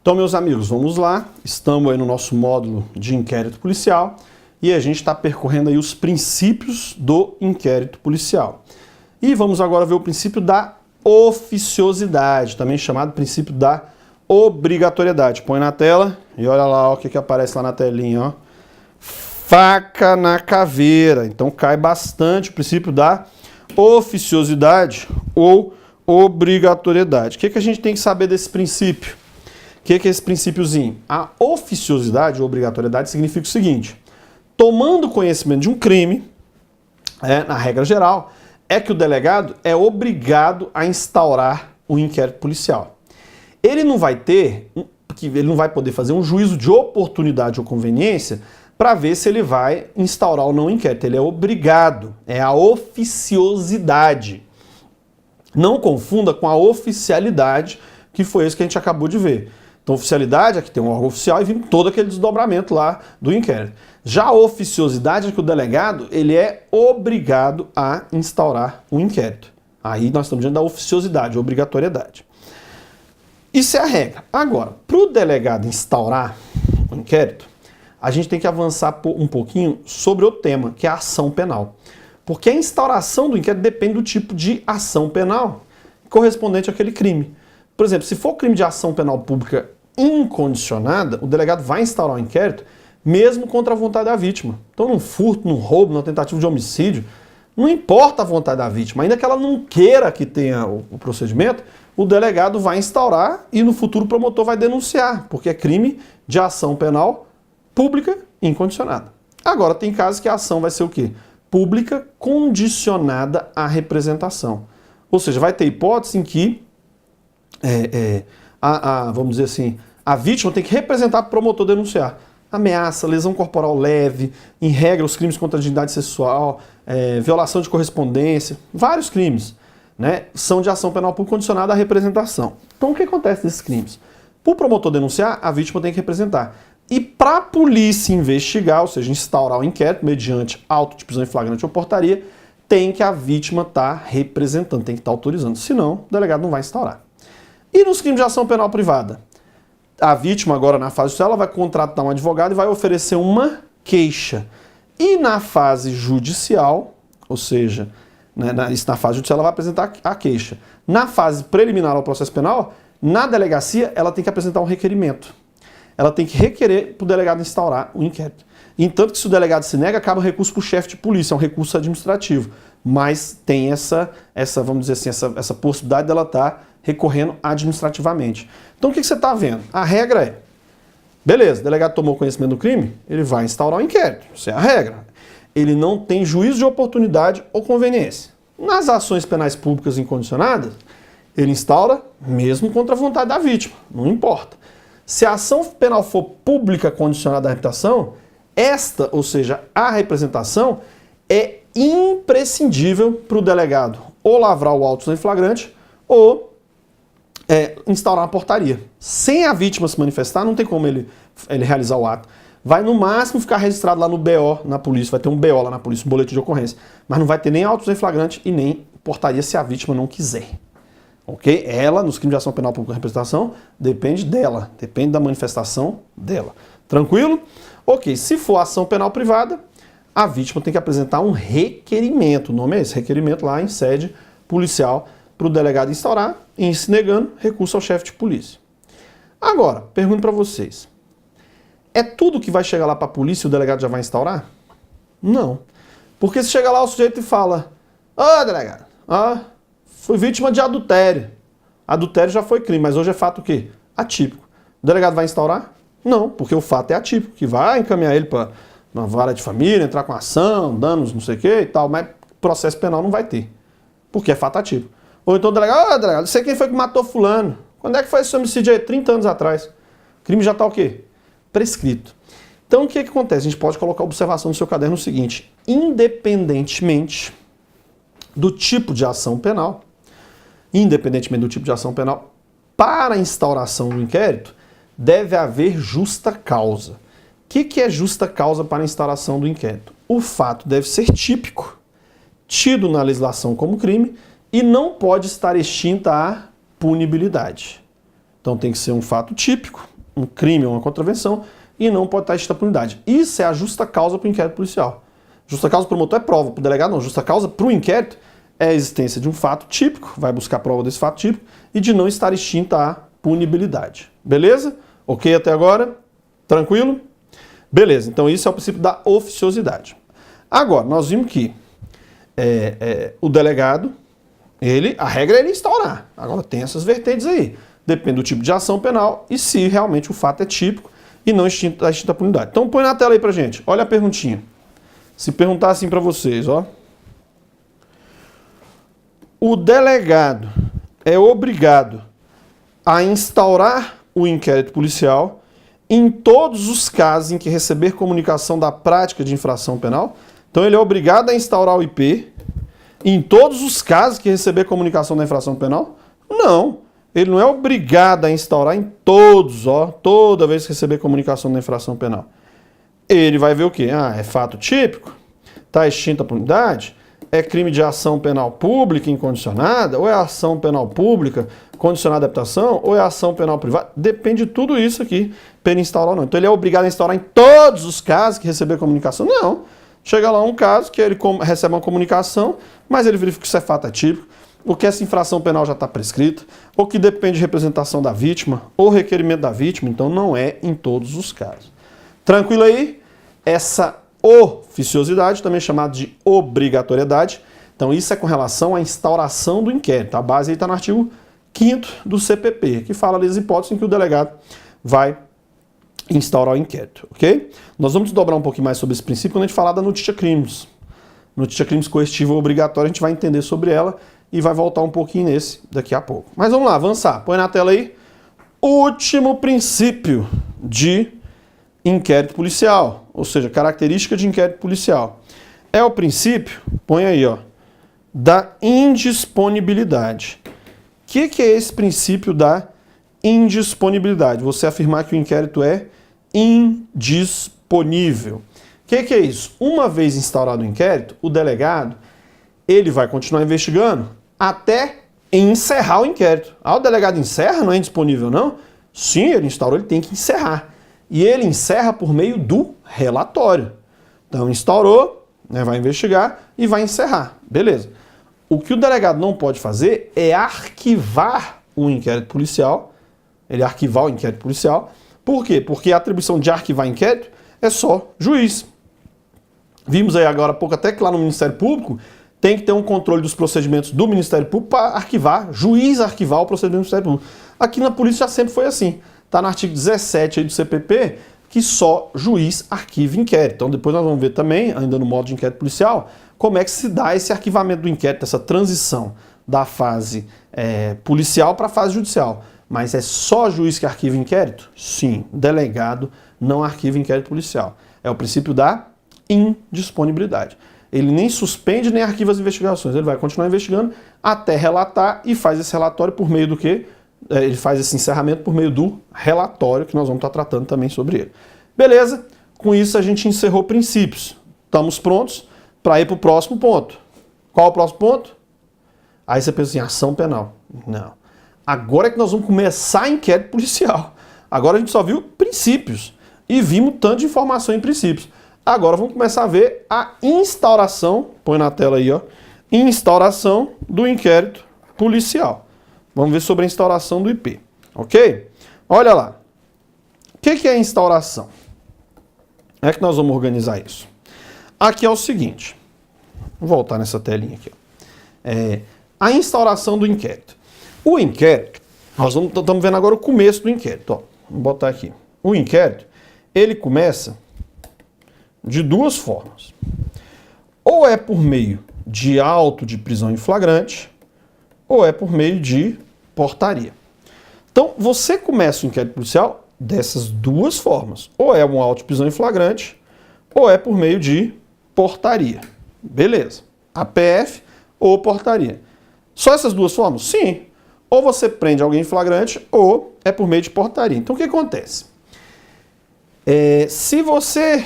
Então, meus amigos, vamos lá. Estamos aí no nosso módulo de inquérito policial e a gente está percorrendo aí os princípios do inquérito policial. E vamos agora ver o princípio da oficiosidade, também chamado princípio da obrigatoriedade. Põe na tela e olha lá ó, o que aparece lá na telinha, ó. Faca na caveira. Então cai bastante o princípio da oficiosidade ou obrigatoriedade. O que a gente tem que saber desse princípio? O que é esse princípiozinho? A oficiosidade ou obrigatoriedade significa o seguinte: tomando conhecimento de um crime, na regra geral, é que o delegado é obrigado a instaurar o inquérito policial. Ele não vai poder fazer um juízo de oportunidade ou conveniência para ver se ele vai instaurar ou não o inquérito. Ele é obrigado, é a oficiosidade. Não confunda com a oficialidade, que foi isso que a gente acabou de ver. Então, oficialidade é que tem um órgão oficial e vem todo aquele desdobramento lá do inquérito. Já a oficiosidade é que o delegado ele é obrigado a instaurar um inquérito. Aí nós estamos diante da oficiosidade, obrigatoriedade. Isso é a regra. Agora, para o delegado instaurar o inquérito, a gente tem que avançar um pouquinho sobre o tema, que é a ação penal. Porque a instauração do inquérito depende do tipo de ação penal correspondente àquele crime. Por exemplo, se for crime de ação penal pública incondicionada, o delegado vai instaurar um inquérito mesmo contra a vontade da vítima. Então, num furto, num roubo, numa tentativa de homicídio, não importa a vontade da vítima, ainda que ela não queira que tenha o procedimento, o delegado vai instaurar e no futuro o promotor vai denunciar, porque é crime de ação penal pública incondicionada. Agora, tem casos que a ação vai ser o quê? Pública condicionada à representação. Ou seja, vai ter hipótese em que vamos dizer assim, a vítima tem que representar para o promotor denunciar. Ameaça, lesão corporal leve, em regra os crimes contra a dignidade sexual, violação de correspondência, vários crimes, né, são de ação penal pública condicionada à representação. Então o que acontece nesses crimes? Para o promotor denunciar, a vítima tem que representar. E para a polícia investigar, ou seja, instaurar o inquérito mediante auto de prisão em flagrante ou portaria, tem que a vítima estar representando, tem que estar autorizando. Senão, o delegado não vai instaurar. E nos crimes de ação penal privada? A vítima agora na fase judicial ela vai contratar um advogado e vai oferecer uma queixa. E na fase judicial, ou seja, na fase judicial ela vai apresentar a queixa. Na fase preliminar ao processo penal, na delegacia ela tem que apresentar um requerimento. Ela tem que requerer para o delegado instaurar o inquérito. Entanto que se o delegado se nega, acaba o recurso para o chefe de polícia, é um recurso administrativo. Mas tem essa vamos dizer assim, essa possibilidade dela estar recorrendo administrativamente. Então o que você está vendo? A regra é, beleza, o delegado tomou conhecimento do crime, ele vai instaurar o inquérito. Isso é a regra. Ele não tem juízo de oportunidade ou conveniência. Nas ações penais públicas incondicionadas, ele instaura mesmo contra a vontade da vítima, não importa. Se a ação penal for pública condicionada à reputação, esta, ou seja, a representação, é imprescindível para o delegado ou lavrar o auto em flagrante ou instaurar uma portaria. Sem a vítima se manifestar, não tem como ele realizar o ato. Vai no máximo ficar registrado lá no BO na polícia, vai ter um BO lá na polícia, um boletim de ocorrência, mas não vai ter nem auto em flagrante e nem portaria se a vítima não quiser. Ok? Ela, nos crimes de ação penal pública representação, depende dela, depende da manifestação dela. Tranquilo? Ok, se for ação penal privada, a vítima tem que apresentar um requerimento, o nome é esse, requerimento lá em sede policial para o delegado instaurar, e em se negando, recurso ao chefe de polícia. Agora, pergunto para vocês, é tudo que vai chegar lá para a polícia e o delegado já vai instaurar? Não. Porque se chega lá o sujeito e fala, delegado, fui vítima de adultério. Adultério já foi crime, mas hoje é fato o quê? Atípico. O delegado vai instaurar? Não, porque o fato é atípico, que vai encaminhar ele para uma vara de família, entrar com ação, danos, não sei o que e tal, mas processo penal não vai ter, porque é fato atípico. Ou então o delegado, delegado, sei quem foi que matou fulano. Quando é que foi esse homicídio aí? 30 anos atrás. O crime já está o quê? Prescrito. Então o que acontece? A gente pode colocar a observação no seu caderno o seguinte, independentemente do tipo de ação penal, para a instauração do inquérito, deve haver justa causa. O que é justa causa para a instauração do inquérito? O fato deve ser típico, tido na legislação como crime, e não pode estar extinta a punibilidade. Então tem que ser um fato típico, um crime ou uma contravenção e não pode estar extinta a punidade. Isso é a justa causa para o inquérito policial. Justa causa para o promotor é prova, para o delegado não. Justa causa para o inquérito é a existência de um fato típico, vai buscar prova desse fato típico, e de não estar extinta a punibilidade. Beleza? Ok até agora? Tranquilo? Beleza, então isso é o princípio da oficiosidade. Agora, nós vimos que o delegado, a regra é ele instaurar. Agora tem essas vertentes aí. Depende do tipo de ação penal e se realmente o fato é típico e não extinta a punidade. Então põe na tela aí pra gente. Olha a perguntinha. Se perguntar assim pra vocês, ó. O delegado é obrigado a instaurar o inquérito policial em todos os casos em que receber comunicação da prática de infração penal? Então ele é obrigado a instaurar o IP em todos os casos que receber comunicação da infração penal? Não. Ele não é obrigado a instaurar em todos, toda vez que receber comunicação da infração penal. Ele vai ver o quê? É fato típico? Está extinta a punidade? É crime de ação penal pública incondicionada? Ou é ação penal pública condicionada à habitação? Ou é ação penal privada? Depende de tudo isso aqui para ele instaurar ou não. Então ele é obrigado a instaurar em todos os casos que receber comunicação? Não. Chega lá um caso que ele recebe uma comunicação, mas ele verifica que isso é fato atípico, ou que essa infração penal já está prescrita, ou que depende de representação da vítima, ou requerimento da vítima, então não é em todos os casos. Tranquilo aí? Essa oficiosidade, também chamada de obrigatoriedade, então isso é com relação à instauração do inquérito. A base aí está no artigo 5º do CPP, que fala das hipóteses em que o delegado vai instaurar o inquérito, ok? Nós vamos desdobrar um pouquinho mais sobre esse princípio quando a gente falar da notícia crimes. Notícia crimes coercitiva ou obrigatória, a gente vai entender sobre ela e vai voltar um pouquinho nesse daqui a pouco. Mas vamos lá, avançar. Põe na tela aí. Último princípio de inquérito policial, ou seja, característica de inquérito policial. É o princípio, põe aí, da indisponibilidade. O que é esse princípio da indisponibilidade? Você afirmar que o inquérito é indisponível. O que é isso? Uma vez instaurado o inquérito, o delegado ele vai continuar investigando até encerrar o inquérito. O delegado encerra, não é indisponível não? Sim, ele instaurou, ele tem que encerrar. E ele encerra por meio do relatório. Então instaurou, vai investigar e vai encerrar. Beleza. O que o delegado não pode fazer é arquivar o inquérito policial. Ele arquivar o inquérito policial. Por quê? Porque a atribuição de arquivar inquérito é só juiz. Vimos aí agora há pouco até que lá no Ministério Público tem que ter um controle dos procedimentos do Ministério Público para arquivar, juiz arquivar o procedimento do Ministério Público. Aqui na polícia já sempre foi assim. Está no artigo 17 aí do CPP que só juiz arquiva inquérito. Então depois nós vamos ver também, ainda no modo de inquérito policial, como é que se dá esse arquivamento do inquérito, essa transição da fase policial para a fase judicial. Mas é só juiz que arquiva inquérito? Sim, delegado não arquiva inquérito policial. É o princípio da indisponibilidade. Ele nem suspende nem arquiva as investigações, ele vai continuar investigando até relatar e faz esse relatório por meio do quê? Ele faz esse encerramento por meio do relatório, que nós vamos estar tratando também sobre ele. Beleza? Com isso a gente encerrou princípios. Estamos prontos para ir para o próximo ponto. Qual é o próximo ponto? Aí você pensa assim, ação penal. Não. Agora é que nós vamos começar inquérito policial. Agora a gente só viu princípios e vimos tanto de informação em princípios. Agora vamos começar a ver a instauração, põe na tela aí, instauração do inquérito policial. Vamos ver sobre a instauração do IP, ok? Olha lá. O que é a instauração? É que nós vamos organizar isso. Aqui é o seguinte. Vou voltar nessa telinha aqui. A instauração do inquérito. O inquérito, nós estamos vendo agora o começo do inquérito. Vamos botar aqui. O inquérito, ele começa de duas formas. Ou é por meio de auto de prisão em flagrante, ou é por meio de portaria. Então, você começa o inquérito policial dessas duas formas. Ou é um auto de prisão em flagrante, ou é por meio de portaria. Beleza. APF ou portaria. Só essas duas formas? Sim. Ou você prende alguém em flagrante, ou é por meio de portaria. Então, o que acontece? Se você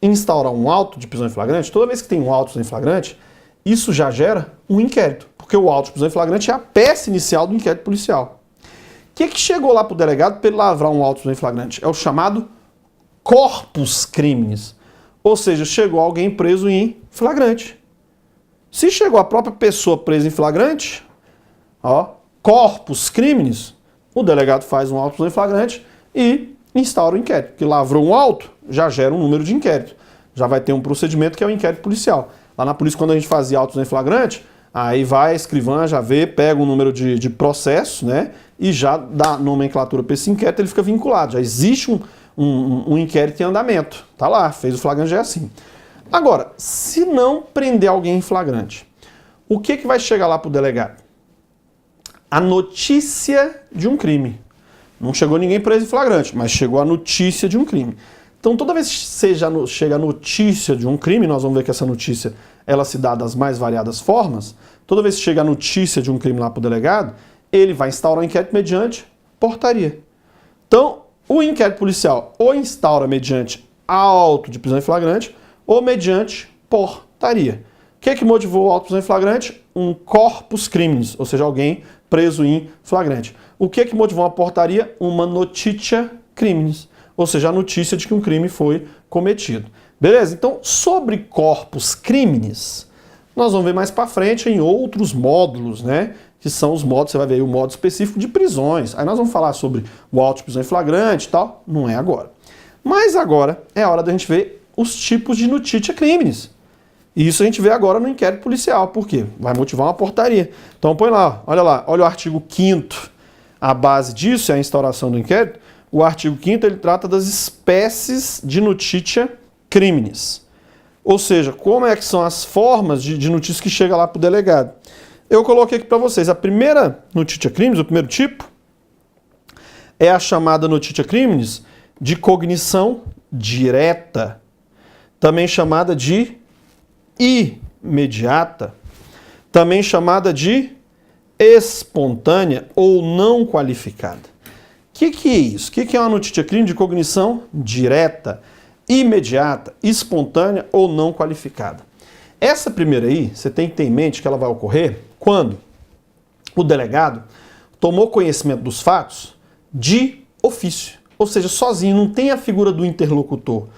instaurar um auto de prisão em flagrante, toda vez que tem um auto de prisão em flagrante, isso já gera um inquérito. Porque o auto de prisão em flagrante é a peça inicial do inquérito policial. que chegou lá para o delegado para ele lavrar um auto em flagrante? É o chamado corpus criminis. Ou seja, chegou alguém preso em flagrante. Se chegou a própria pessoa presa em flagrante, ó, corpus criminis, o delegado faz um auto em flagrante e instaura o inquérito. Que lavrou um auto, já gera um número de inquérito. Já vai ter um procedimento que é o inquérito policial. Lá na polícia, quando a gente fazia autos em flagrante, aí vai a escrivã, já vê, pega o número de processo, né? E já dá nomenclatura para esse inquérito, ele fica vinculado. Já existe um inquérito em andamento. Tá lá, fez o flagrante, já é assim. Agora, se não prender alguém em flagrante, o que vai chegar lá para o delegado? A notícia de um crime. Não chegou ninguém preso em flagrante, mas chegou a notícia de um crime. Então, toda vez que chega a notícia de um crime, nós vamos ver que essa notícia ela se dá das mais variadas formas. Toda vez que chega a notícia de um crime lá para o delegado, ele vai instaurar um inquérito mediante portaria. Então, o inquérito policial ou instaura mediante auto de prisão em flagrante ou mediante portaria. O que motivou o auto de prisão em flagrante? Um corpus criminis, ou seja, alguém preso em flagrante. O que motivou a portaria? Uma notitia criminis, ou seja, a notícia de que um crime foi cometido. Beleza? Então, sobre corpus criminis, nós vamos ver mais para frente em outros módulos, né? Que são os módulos, você vai ver aí o módulo específico de prisões. Aí nós vamos falar sobre o auto de prisão em flagrante e tal. Não é agora. Mas agora é a hora da gente ver os tipos de notitia criminis. E isso a gente vê agora no inquérito policial. Por quê? Vai motivar uma portaria. Então põe lá, olha o artigo 5º. A base disso é a instauração do inquérito. O artigo 5º ele trata das espécies de notitia criminis. Ou seja, como é que são as formas de notícia que chega lá para o delegado. Eu coloquei aqui para vocês. A primeira notitia criminis, o primeiro tipo, é a chamada notitia criminis de cognição direta, também chamada de imediata, também chamada de espontânea ou não qualificada. O que é isso? O que é uma notitia criminis de cognição direta, imediata, espontânea ou não qualificada? Essa primeira aí, você tem que ter em mente que ela vai ocorrer quando o delegado tomou conhecimento dos fatos de ofício, ou seja, sozinho, não tem a figura do interlocutor.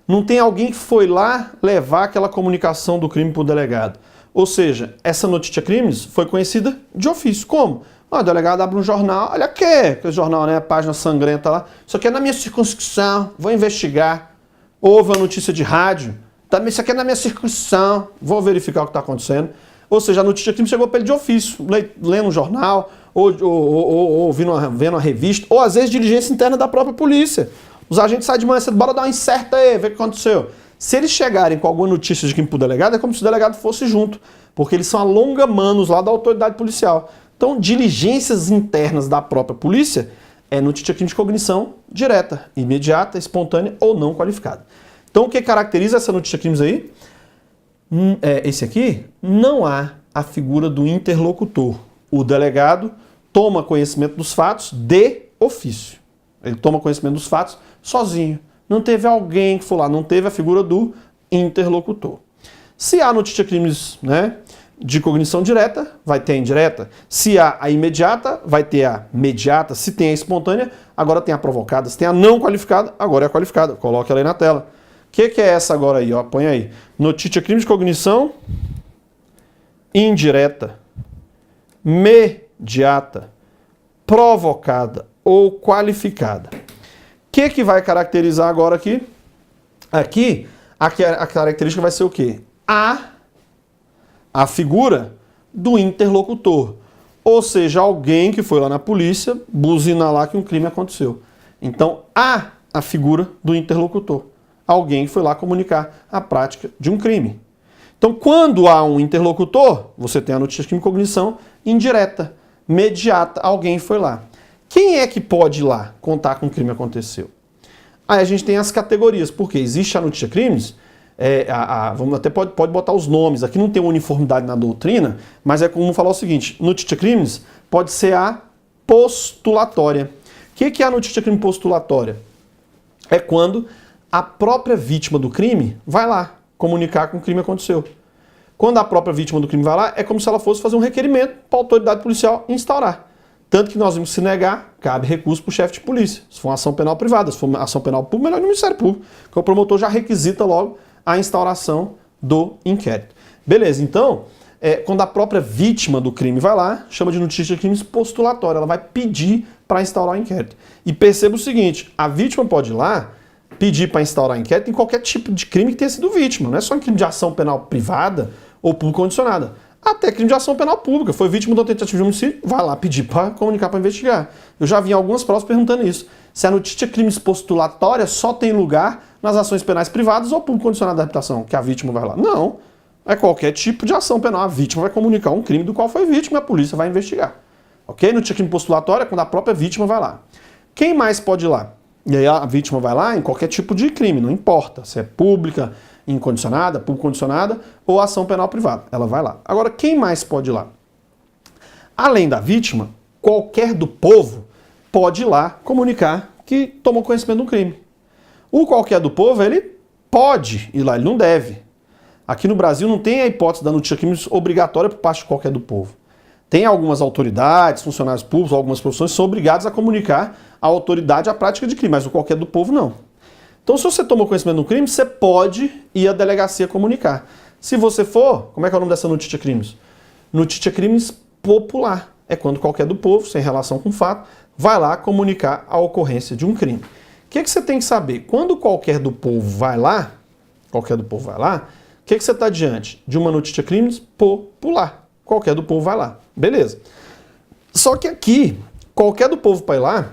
Não tem alguém que foi lá levar aquela comunicação do crime para o delegado. Ou seja, essa notitia criminis foi conhecida de ofício. Como? O delegado abre um jornal, olha aquele jornal, né, página sangrenta lá, isso aqui é na minha circunscrição, vou investigar. Houve uma notícia de rádio, também isso aqui é na minha circunscrição, vou verificar o que está acontecendo. Ou seja, a notícia crime chegou para ele de ofício, lendo um jornal, ou vendo uma revista, ou às vezes diligência interna da própria polícia. Os agentes saem de manhã cedo, bora dar uma incerta aí, ver o que aconteceu. Se eles chegarem com alguma notícia de crime para o delegado, é como se o delegado fosse junto, porque eles são alongamanos lá da autoridade policial. Então, diligências internas da própria polícia é notícia crime de cognição direta, imediata, espontânea ou não qualificada. Então, o que caracteriza essa notícia crimes aí? Esse aqui, não há a figura do interlocutor. O delegado toma conhecimento dos fatos de ofício. Ele toma conhecimento dos fatos sozinho. Não teve alguém que foi lá, não teve a figura do interlocutor. Se há notícia crimes, né, de cognição direta, vai ter a indireta. Se há a imediata, vai ter a mediata. Se tem a espontânea, agora tem a provocada. Se tem a não qualificada, agora é a qualificada. Coloque ela aí na tela. O que é essa agora aí? Ó, põe aí. Notícia crime de cognição indireta, mediata, provocada ou qualificada. O que vai caracterizar agora aqui? Aqui, a característica vai ser o quê? A figura do interlocutor. Ou seja, alguém que foi lá na polícia buzinar lá que um crime aconteceu. Então, há a figura do interlocutor. Alguém que foi lá comunicar a prática de um crime. Então, quando há um interlocutor, você tem a notícia de crime de cognição indireta, mediata, alguém foi lá. Quem é que pode ir lá contar que um crime aconteceu? Aí a gente tem as categorias, porque existe a notícia crimes, vamos até pode botar os nomes, aqui não tem uniformidade na doutrina, mas é comum falar o seguinte, notícia crimes pode ser a postulatória. O que é a notícia crime postulatória? É quando a própria vítima do crime vai lá comunicar que um crime aconteceu. Quando a própria vítima do crime vai lá, é como se ela fosse fazer um requerimento para a autoridade policial instaurar. Tanto que nós vimos se negar, cabe recurso para o chefe de polícia. Se for uma ação penal privada, se for uma ação penal pública, melhor no Ministério Público, que o promotor já requisita logo a instauração do inquérito. Beleza, então, quando a própria vítima do crime vai lá, chama de notícia de crimes postulatória, ela vai pedir para instaurar o inquérito. E perceba o seguinte, a vítima pode ir lá pedir para instaurar inquérito em qualquer tipo de crime que tenha sido vítima, não é só em crime de ação penal privada ou público condicionada. Até crime de ação penal pública. Foi vítima de uma tentativa de homicídio, vai lá pedir para comunicar para investigar. Eu já vi algumas provas perguntando isso. Se a notícia de crimes postulatória só tem lugar nas ações penais privadas ou público condicionado da habitação, que a vítima vai lá. Não. É qualquer tipo de ação penal. A vítima vai comunicar um crime do qual foi vítima e a polícia vai investigar. Ok? Notícia de crime postulatória é quando a própria vítima vai lá. Quem mais pode ir lá? E aí a vítima vai lá em qualquer tipo de crime, não importa se é pública, incondicionada, público condicionada ou ação penal privada. Ela vai lá. Agora, quem mais pode ir lá? Além da vítima, qualquer do povo pode ir lá comunicar que tomou conhecimento do crime. O qualquer do povo, ele pode ir lá, ele não deve. Aqui no Brasil não tem a hipótese da notícia de crimes obrigatória por parte de qualquer do povo. Tem algumas autoridades, funcionários públicos, algumas profissões são obrigados a comunicar à autoridade a prática de crime, mas o qualquer do povo não. Então, se você tomou conhecimento do crime, você pode ir à delegacia comunicar. Se você for, como é que é o nome dessa notícia crimes? Notícia crimes popular. É quando qualquer do povo, sem relação com o fato, vai lá comunicar a ocorrência de um crime. O que você tem que saber? Quando qualquer do povo vai lá, o que você está diante? De uma notícia crimes popular. Qualquer do povo vai lá. Beleza. Só que aqui, qualquer do povo para ir lá,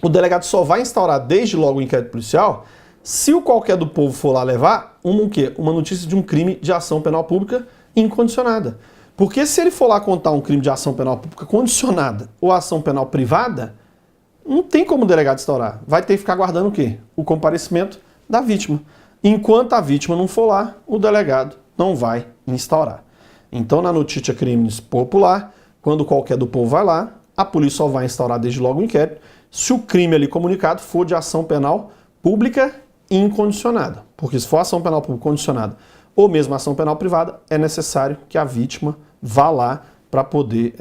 o delegado só vai instaurar desde logo o inquérito policial se o qualquer do povo for lá levar uma notícia de um crime de ação penal pública incondicionada. Porque se ele for lá contar um crime de ação penal pública condicionada ou ação penal privada, não tem como o delegado instaurar. Vai ter que ficar aguardando o quê? O comparecimento da vítima. Enquanto a vítima não for lá, o delegado não vai instaurar. Então, na notícia crimes popular, quando qualquer do povo vai lá, a polícia só vai instaurar desde logo o inquérito se o crime ali comunicado for de ação penal pública incondicionada. Porque se for ação penal pública condicionada ou mesmo ação penal privada, é necessário que a vítima vá lá para poder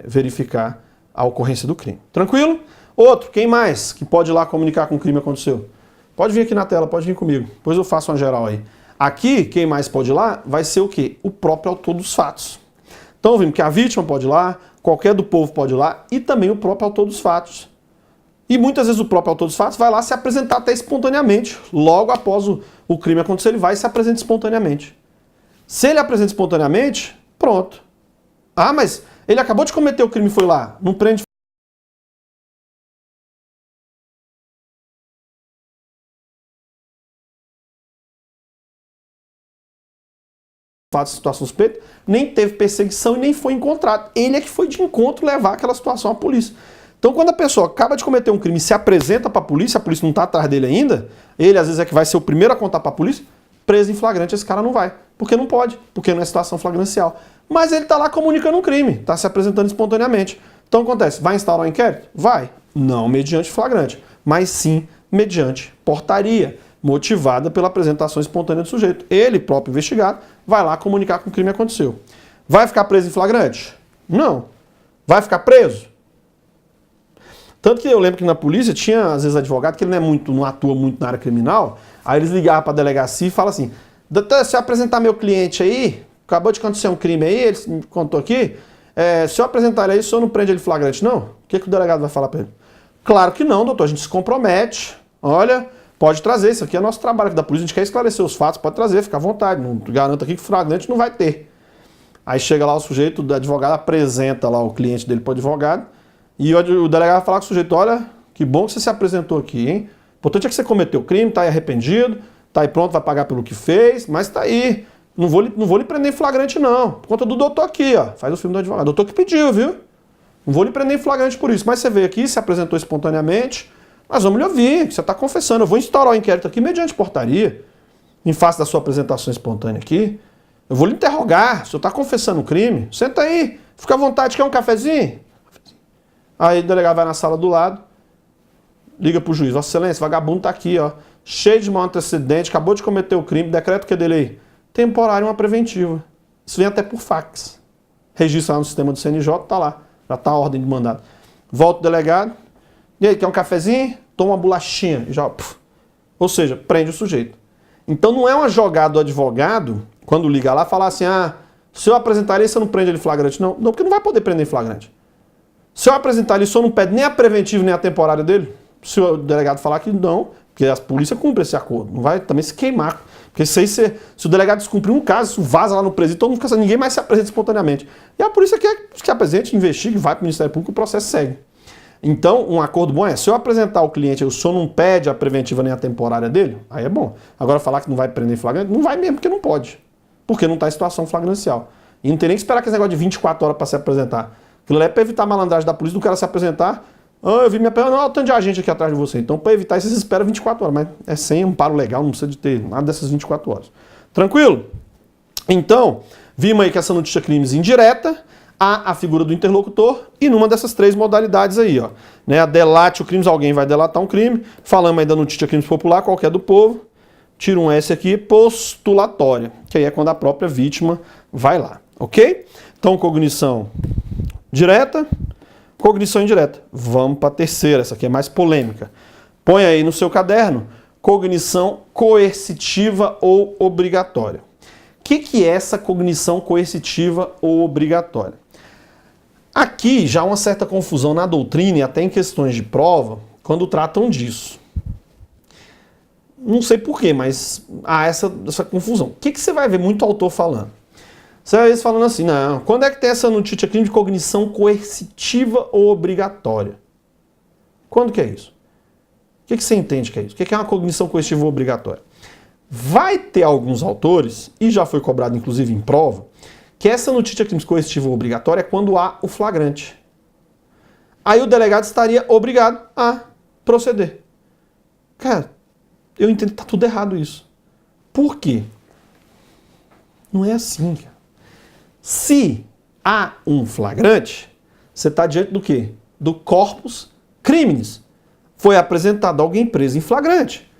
verificar a ocorrência do crime. Tranquilo? Outro, quem mais que pode ir lá comunicar com o crime aconteceu? Pode vir aqui na tela, pode vir comigo. Depois eu faço uma geral aí. Aqui, quem mais pode ir lá vai ser o quê? O próprio autor dos fatos. Então vimos que a vítima pode ir lá, qualquer do povo pode ir lá e também o próprio autor dos fatos. E muitas vezes o próprio autor dos fatos vai lá se apresentar até espontaneamente. Logo após o crime acontecer, ele vai e se apresenta espontaneamente. Se ele apresenta espontaneamente, pronto. Ah, mas ele acabou de cometer o crime e foi lá. Não prende fato de situação suspeita, nem teve perseguição e nem foi encontrado. Ele é que foi de encontro levar aquela situação à polícia. Então, quando a pessoa acaba de cometer um crime e se apresenta para a polícia não está atrás dele ainda, ele às vezes é que vai ser o primeiro a contar para a polícia, preso em flagrante, esse cara não vai. Porque não pode, porque não é situação flagrancial. Mas ele está lá comunicando um crime, está se apresentando espontaneamente. Então, acontece, vai instaurar um inquérito? Vai. Não mediante flagrante, mas sim mediante portaria, motivada pela apresentação espontânea do sujeito. Ele, próprio investigado, vai lá comunicar que o crime aconteceu. Vai ficar preso em flagrante? Não. Vai ficar preso? Tanto que eu lembro que na polícia tinha, às vezes, advogado que ele não atua muito na área criminal, aí eles ligavam para a delegacia e falavam assim, doutor, se eu apresentar meu cliente aí, acabou de acontecer um crime aí, ele me contou aqui, se eu apresentar ele aí, o senhor não prende ele em flagrante, não? O que o delegado vai falar para ele? Claro que não, doutor, a gente se compromete, olha, pode trazer, isso aqui é nosso trabalho aqui da polícia, a gente quer esclarecer os fatos, pode trazer, fica à vontade, não garanto aqui que flagrante não vai ter. Aí chega lá o sujeito, o advogado apresenta lá o cliente dele para o advogado, e o delegado vai falar com o sujeito, olha, que bom que você se apresentou aqui, hein? O importante é que você cometeu o crime, tá aí arrependido, tá aí pronto, vai pagar pelo que fez, mas tá aí. Não vou lhe prender em flagrante não, por conta do doutor aqui, ó. Faz o filme do advogado. Doutor que pediu, viu? Não vou lhe prender em flagrante por isso. Mas você veio aqui, se apresentou espontaneamente, nós vamos lhe ouvir, você tá confessando. Eu vou instaurar o inquérito aqui mediante portaria, em face da sua apresentação espontânea aqui. Eu vou lhe interrogar, o senhor tá confessando o crime. Senta aí, fica à vontade, quer um cafezinho? Aí o delegado vai na sala do lado, liga pro juiz, Vossa Excelência, vagabundo tá aqui, ó, cheio de mau antecedente, acabou de cometer o crime, decreto que é dele aí? Temporário, uma preventiva. Isso vem até por fax. Registra lá no sistema do CNJ, tá lá. Já tá a ordem de mandado. Volta o delegado, e aí, quer um cafezinho? Toma uma bolachinha, e já... Ou seja, prende o sujeito. Então não é uma jogada do advogado, quando liga lá, falar assim, se eu apresentar ele, você não prende ele em flagrante. Não, porque não vai poder prender em flagrante. Se eu apresentar ele, só não pede nem a preventiva nem a temporária dele, se o delegado falar que não, porque a polícia cumpre esse acordo, não vai também se queimar. Porque se o delegado descumprir um caso, isso vaza lá no presídio, todo mundo fica, ninguém mais se apresenta espontaneamente. E a polícia quer que apresente, investigue, vai para o Ministério Público, o processo segue. Então, um acordo bom é, se eu apresentar o cliente, o senhor não pede a preventiva nem a temporária dele, aí é bom. Agora, falar que não vai prender em flagrante, não vai mesmo, porque não pode. Porque não está em situação flagrancial. E não tem nem que esperar aquele negócio de 24 horas para se apresentar. Aquilo é para evitar a malandragem da polícia, do cara se apresentar, eu vi minha perna, não, tanto de agente aqui atrás de você. Então, para evitar isso, você espera 24 horas, mas é sem amparo legal, não precisa de ter nada dessas 24 horas. Tranquilo? Então, vimos aí que essa notícia crimes indireta, há a figura do interlocutor e numa dessas três modalidades aí, ó. Né, a delate o crimes, alguém vai delatar um crime. Falamos aí da notícia crimes popular, qualquer do povo. Tira um S aqui, postulatória, que aí é quando a própria vítima vai lá, ok? Então, cognição direta, cognição indireta. Vamos para a terceira, essa aqui é mais polêmica. Põe aí no seu caderno, cognição coercitiva ou obrigatória. O que é essa cognição coercitiva ou obrigatória? Aqui já há uma certa confusão na doutrina e até em questões de prova, quando tratam disso. Não sei porquê, mas há essa confusão. O que você vai ver muito autor falando? Você vai ver falando assim, não, quando é que tem essa notícia crime de cognição coercitiva ou obrigatória? Quando que é isso? O que você entende que é isso? O que é uma cognição coercitiva ou obrigatória? Vai ter alguns autores, e já foi cobrado inclusive em prova, que essa notícia crime coercitiva ou obrigatória é quando há o flagrante. Aí o delegado estaria obrigado a proceder. Cara, eu entendo que tá tudo errado isso. Por quê? Não é assim, cara. Se há um flagrante, você está diante do quê? Do corpus criminis. Foi apresentado alguém preso em flagrante.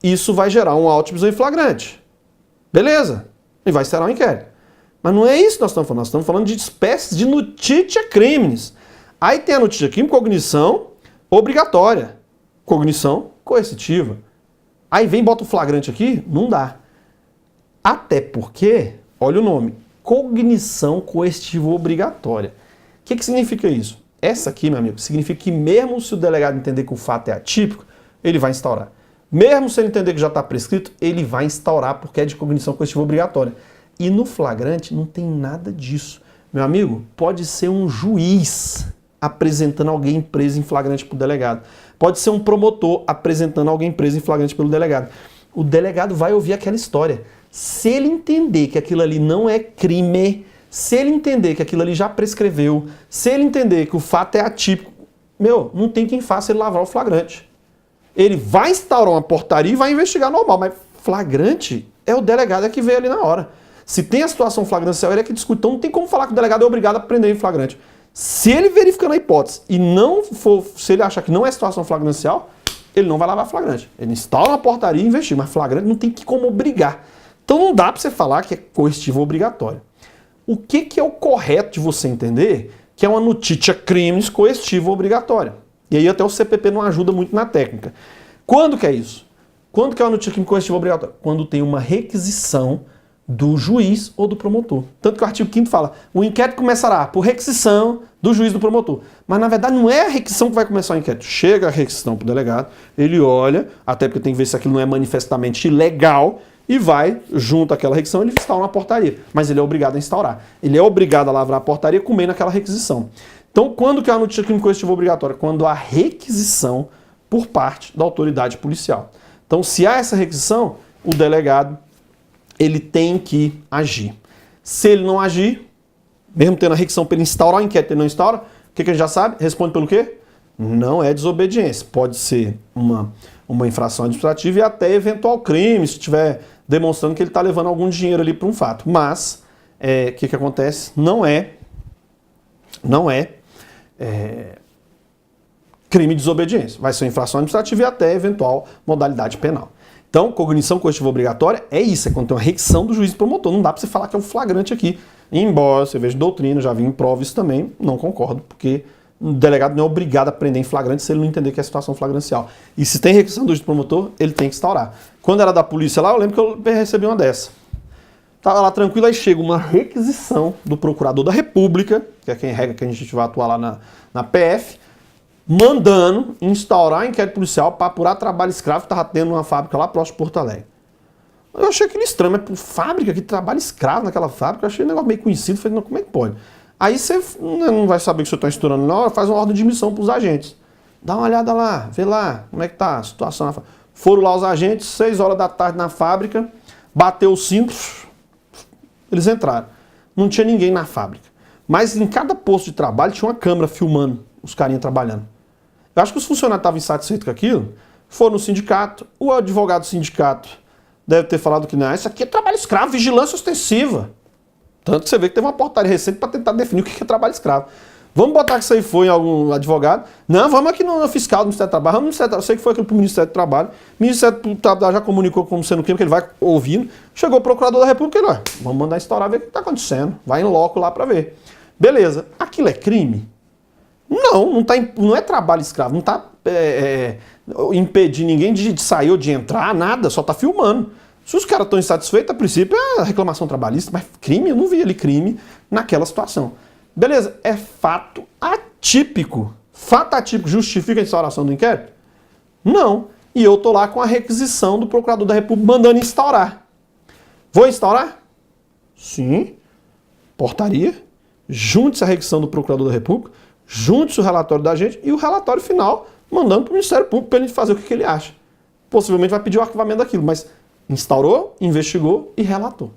Isso vai gerar um auto de prisão em flagrante. Beleza. E vai ser um inquérito. Mas não é isso que nós estamos falando. Nós estamos falando de espécies de notícia criminis. Aí tem a notícia crime, cognição obrigatória. Cognição coercitiva. Aí vem e bota o flagrante aqui, não dá. Até porque, olha o nome, cognição coercitiva obrigatória. O que significa isso? Essa aqui, meu amigo, significa que mesmo se o delegado entender que o fato é atípico, ele vai instaurar. Mesmo se ele entender que já está prescrito, ele vai instaurar porque é de cognição coercitiva obrigatória. E no flagrante não tem nada disso. Meu amigo, pode ser um juiz apresentando alguém preso em flagrante para o delegado. Pode ser um promotor apresentando alguém preso em flagrante pelo delegado. O delegado vai ouvir aquela história. Se ele entender que aquilo ali não é crime, se ele entender que aquilo ali já prescreveu, se ele entender que o fato é atípico, não tem quem faça ele lavrar o flagrante. Ele vai instaurar uma portaria e vai investigar normal, mas flagrante é o delegado que veio ali na hora. Se tem a situação flagrancial, ele é que discute. Então não tem como falar que o delegado é obrigado a prender em flagrante. Se ele verificando a hipótese e não for, se ele achar que não é situação flagrancial, ele não vai lavar flagrante. Ele instaura uma portaria e investiga, mas flagrante não tem como obrigar. Então não dá para você falar que é coercitivo ou obrigatório. O que é o correto de você entender que é uma notícia crimes coercitiva ou obrigatória? E aí até o CPP não ajuda muito na técnica. Quando que é isso? Quando que é uma notícia crime coercitiva ou obrigatória? Quando tem uma requisição do juiz ou do promotor. Tanto que o artigo 5º fala, o inquérito começará por requisição do juiz do promotor. Mas na verdade não é a requisição que vai começar o inquérito. Chega a requisição para o delegado, ele olha, até porque tem que ver se aquilo não é manifestamente ilegal, e vai, junto àquela requisição, ele instaura uma portaria. Mas ele é obrigado a instaurar. Ele é obrigado a lavrar a portaria com meio naquela requisição. Então, quando que é a notícia crime coercitiva obrigatória? Quando há requisição por parte da autoridade policial. Então, se há essa requisição, o delegado ele tem que agir. Se ele não agir, mesmo tendo a requisição para ele instaurar o inquérito, ele não instaura, o que a gente já sabe? Responde pelo quê? Não é desobediência. Pode ser uma infração administrativa e até eventual crime, se estiver demonstrando que ele está levando algum dinheiro ali para um fato. Mas, o que acontece? Não é crime de desobediência. Vai ser uma infração administrativa e até eventual modalidade penal. Então, cognição coercitiva obrigatória é isso, é quando tem uma requisição do juiz promotor. Não dá para você falar que é um flagrante aqui. Embora você veja doutrina, já vi em prova isso também, não concordo, porque o delegado não é obrigado a prender em flagrante se ele não entender que é situação flagrancial. E se tem requisição do juiz promotor, ele tem que instaurar. Quando era da polícia lá, eu lembro que eu recebi uma dessa. Tava lá tranquilo, aí chega uma requisição do procurador da República, que é quem rega que a gente vai atuar lá na PF, mandando instaurar inquérito policial para apurar trabalho escravo que estava tendo numa fábrica lá próximo de Porto Alegre. Eu achei aquilo estranho, mas por fábrica que trabalha escravo naquela fábrica, eu achei um negócio meio conhecido, falei, não, como é que pode? Aí você não vai saber que você está estourando na hora, faz uma ordem de missão para os agentes. Dá uma olhada lá, vê lá, como é que tá a situação na fábrica. Foram lá os agentes, 6 horas da tarde na fábrica, bateu o cinto, eles entraram. Não tinha ninguém na fábrica. Mas em cada posto de trabalho tinha uma câmera filmando os carinhas trabalhando. Eu acho que os funcionários estavam insatisfeitos com aquilo, foram no sindicato, o advogado do sindicato deve ter falado que não, isso aqui é trabalho escravo, vigilância ostensiva. Tanto que você vê que teve uma portaria recente para tentar definir o que é trabalho escravo. Vamos botar que isso aí foi em algum advogado? Não, vamos aqui no fiscal do Ministério do Trabalho. Vamos no Ministério do Trabalho. Eu sei que foi aquilo para o Ministério do Trabalho. O Ministério do Trabalho já comunicou como sendo crime, que ele vai ouvindo. Chegou o Procurador da República e ele, vamos mandar instaurar, ver o que está acontecendo. Vai em loco lá para ver. Beleza. Aquilo é crime? Não é trabalho escravo. Não está impedindo ninguém de sair ou de entrar, nada. Só está filmando. Se os caras estão insatisfeitos, a princípio é reclamação trabalhista, mas crime, eu não vi ali crime naquela situação. Beleza, é fato atípico. Fato atípico justifica a instauração do inquérito? Não. E eu tô lá com a requisição do Procurador da República mandando instaurar. Vou instaurar? Sim. Portaria. Junte-se a requisição do Procurador da República, junte-se o relatório da gente e o relatório final mandando para o Ministério Público para ele fazer o que ele acha. Possivelmente vai pedir o arquivamento daquilo, mas instaurou, investigou e relatou.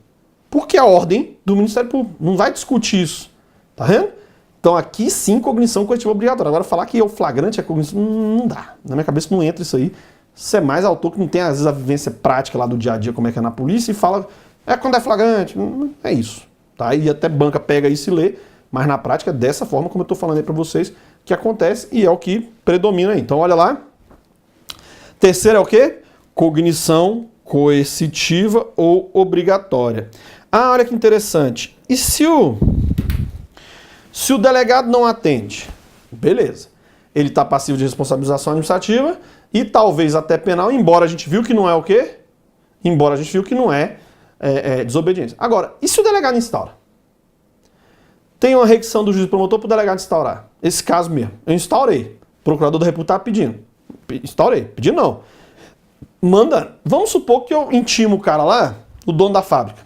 Porque a ordem do Ministério Público. Não vai discutir isso. Tá vendo? Então aqui sim, cognição coercitiva obrigatória. Agora falar que é o flagrante é cognição, não dá. Na minha cabeça não entra isso aí. Você é mais autor que não tem às vezes a vivência prática lá do dia a dia, como é que é na polícia, e fala, quando é flagrante. É isso. Tá? E até banca pega isso e lê, mas na prática é dessa forma como eu estou falando aí para vocês que acontece e é o que predomina aí. Então olha lá. Terceiro é o quê? Cognição coercitiva ou obrigatória. Ah, olha que interessante. E se o delegado não atende? Beleza. Ele está passivo de responsabilização administrativa e talvez até penal, embora a gente viu que não é o quê? Embora a gente viu que não é desobediência. Agora, e se o delegado instaura? Tem uma requisição do juiz promotor para o delegado instaurar. Esse caso mesmo. Eu instaurei. O procurador da República está pedindo. Instaurei. Pedindo não. Manda. Vamos supor que eu intimo o cara lá, o dono da fábrica.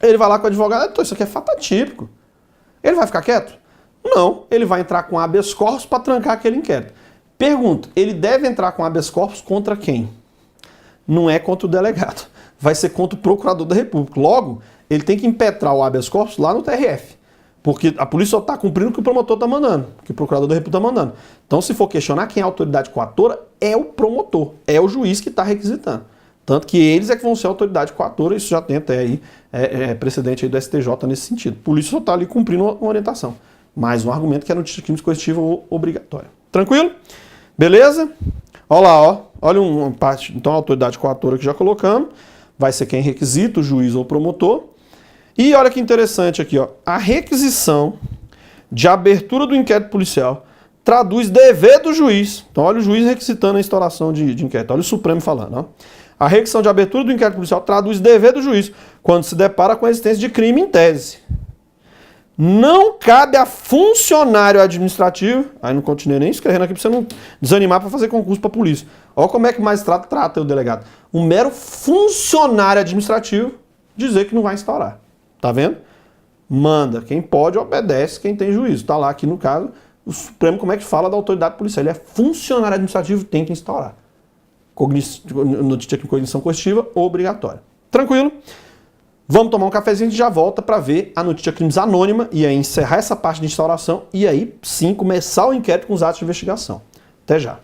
Ele vai lá com o advogado, isso aqui é fato atípico. Ele vai ficar quieto? Não. Ele vai entrar com habeas corpus para trancar aquele inquérito. Pergunto, ele deve entrar com habeas corpus contra quem? Não é contra o delegado. Vai ser contra o procurador da República. Logo, ele tem que impetrar o habeas corpus lá no TRF. Porque a polícia só está cumprindo o que o promotor está mandando, o que o procurador da República está mandando. Então, se for questionar quem é a autoridade coatora, é o promotor, é o juiz que está requisitando. Tanto que eles é que vão ser a autoridade coatora, isso já tem até aí precedente aí do STJ nesse sentido. A polícia só está ali cumprindo uma orientação. Mais um argumento que é notícia de crime coercitiva ou obrigatória. Tranquilo? Beleza? Olha lá, ó. Olha uma parte, então a autoridade coatora que já colocamos, vai ser quem requisita, o juiz ou o promotor. E olha que interessante aqui, ó. A requisição de abertura do inquérito policial traduz dever do juiz. Então olha o juiz requisitando a instauração de inquérito. Olha o Supremo falando, ó. A requisição de abertura do inquérito policial traduz dever do juiz quando se depara com a existência de crime em tese. Não cabe a funcionário administrativo, aí não continuei nem escrevendo aqui para você não desanimar para fazer concurso para a polícia. Olha como é que o magistrado trata o delegado. Um mero funcionário administrativo dizer que não vai instaurar. Tá vendo? Manda. Quem pode, obedece quem tem juízo. Tá lá aqui no caso, o Supremo como é que fala da autoridade policial. Ele é funcionário administrativo, tem que instaurar. Notícia de cognição coercitiva obrigatória. Tranquilo? Vamos tomar um cafezinho e já volta para ver a notícia de crimes anônima e aí encerrar essa parte de instauração e aí sim começar o inquérito com os atos de investigação. Até já.